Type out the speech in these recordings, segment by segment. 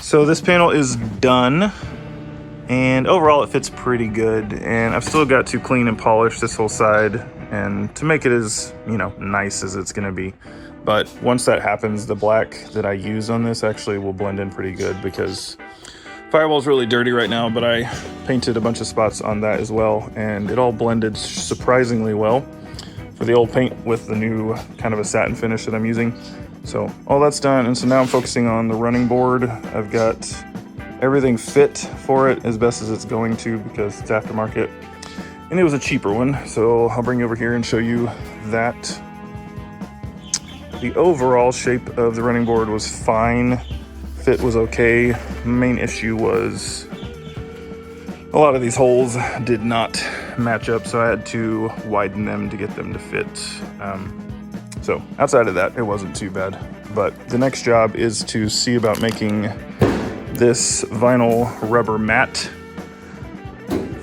So this panel is done, and overall it fits pretty good, and I've still got to clean and polish this whole side and to make it as, nice as it's gonna be. But once that happens, the black that I use on this actually will blend in pretty good, because firewall's really dirty right now, but I painted a bunch of spots on that as well, and it all blended surprisingly well for the old paint with the new kind of a satin finish that I'm using. So all that's done, and so now I'm focusing on the running board. I've got everything fit for it as best as it's going to, because it's aftermarket, and it was a cheaper one. So I'll bring you over here and show you that. The overall shape of the running board was fine. Fit was okay. Main issue was a lot of these holes did not match up, so I had to widen them to get them to fit. So outside of that, it wasn't too bad. But the next job is to see about making this vinyl rubber mat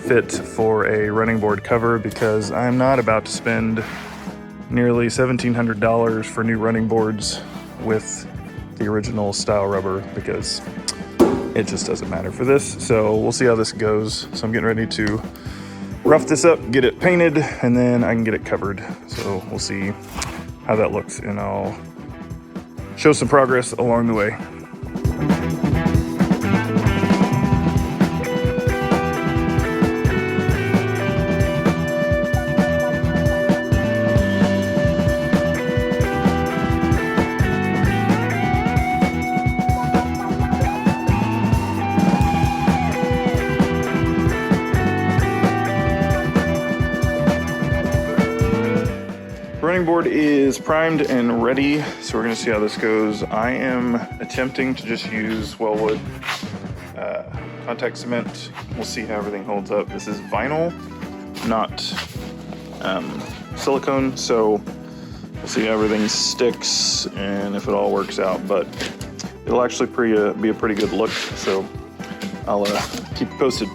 fit for a running board cover, because I'm not about to spend nearly $1,700 for new running boards with the original style rubber, because it just doesn't matter for this. So we'll see how this goes. So I'm getting ready to rough this up, get it painted, and then I can get it covered. So we'll see how that looks, and I'll show some progress along the way. Running board is primed and ready, so we're going to see how this goes. I am attempting to just use Weldwood contact cement. We'll see how everything holds up. This is vinyl, not silicone, so we'll see how everything sticks and if it all works out. But it'll actually be a pretty good look, so I'll keep you posted.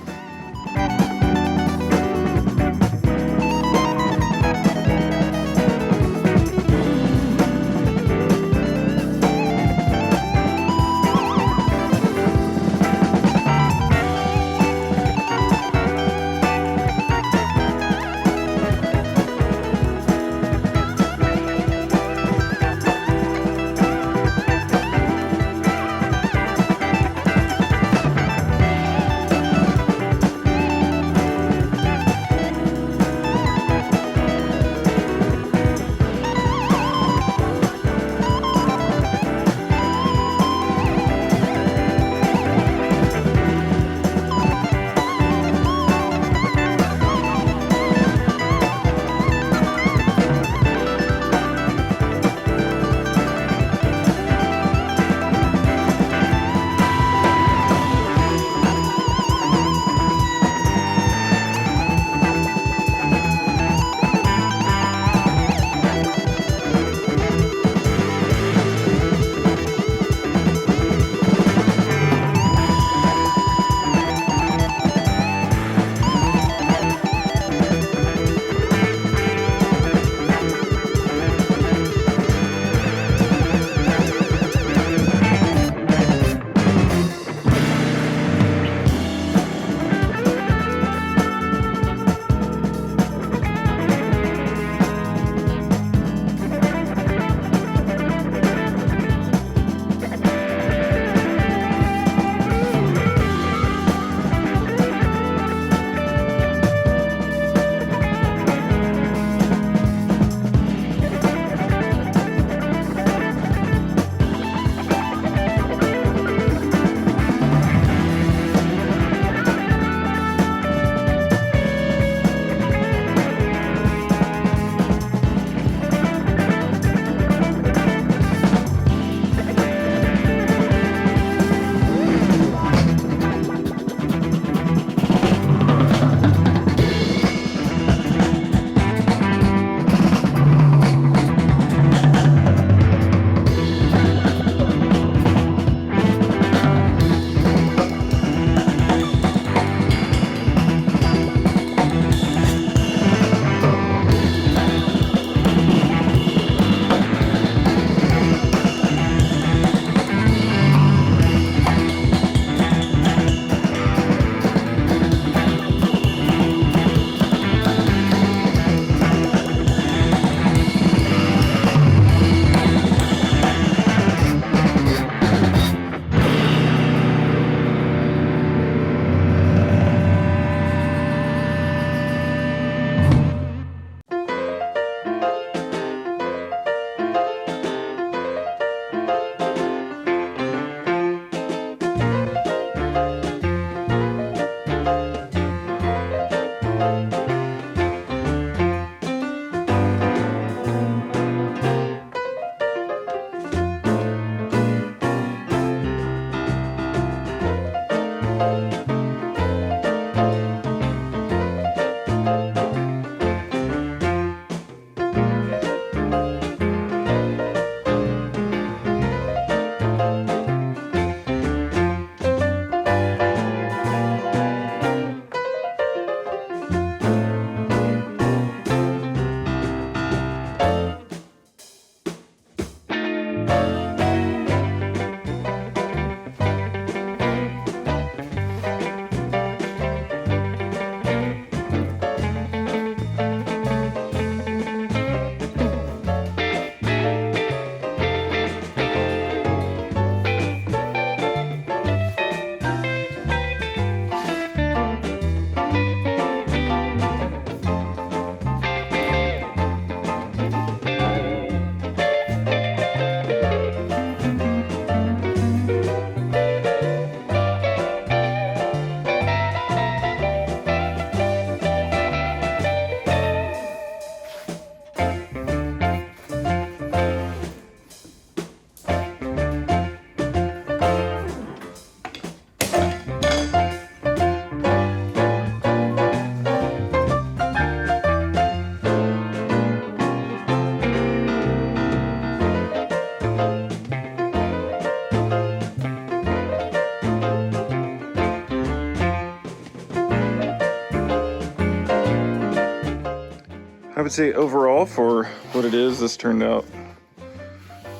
would say overall, for what it is, this turned out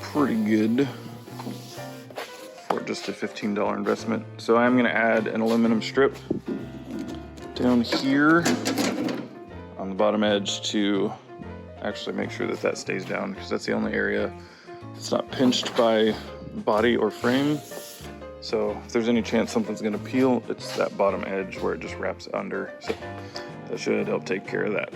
pretty good for just a $15 investment. So I'm gonna add an aluminum strip down here on the bottom edge to actually make sure that that stays down, because that's the only area that's not pinched by body or frame. So if there's any chance something's gonna peel, it's that bottom edge where it just wraps under. So that should help take care of that.